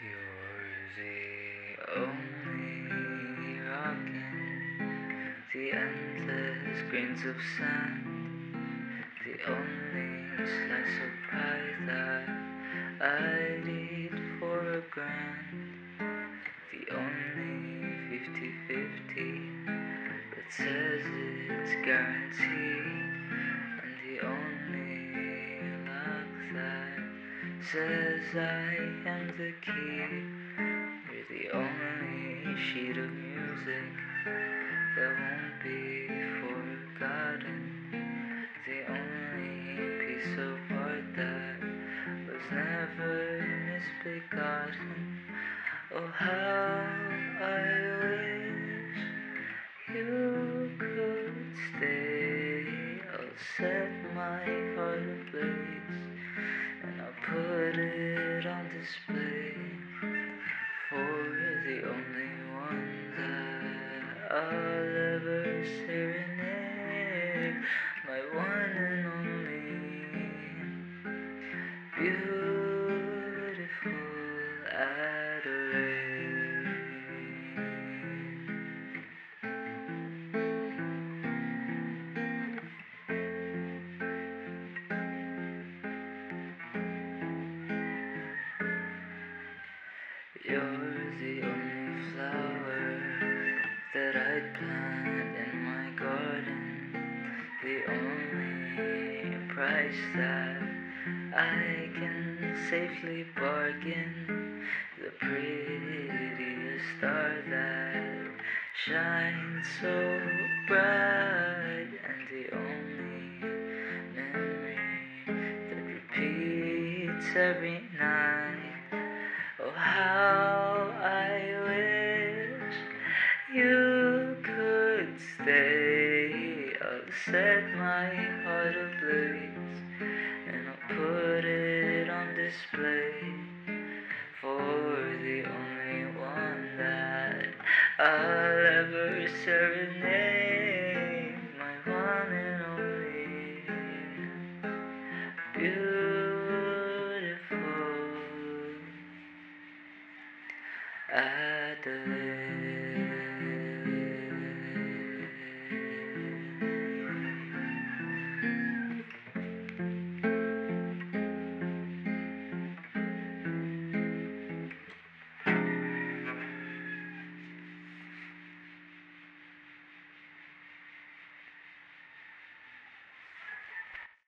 You're the only rock in the endless grains of sand, the only slice of pie that I'd eat for $1,000, the only 50-50 that says it's guaranteed, and the only lock that says I am the key. You're the only sheet of music that won't be forgotten, the only piece of art that was never misbegotten. Oh, how I wish you could stay. I'll set my heart ablaze, and I'll put it on display for the only one that I'll ever serenade, my one and only beautiful Adelaide. You're the only flower that I'd plant in my garden, the only price that I can safely bargain, the prettiest star that shines so bright, and the only memory that repeats every night. Oh, how I wish you could stay. I'll set my heart ablaze, and I'll put it on display for the only one that I'll ever serenade, my one and only beautiful Adelaide.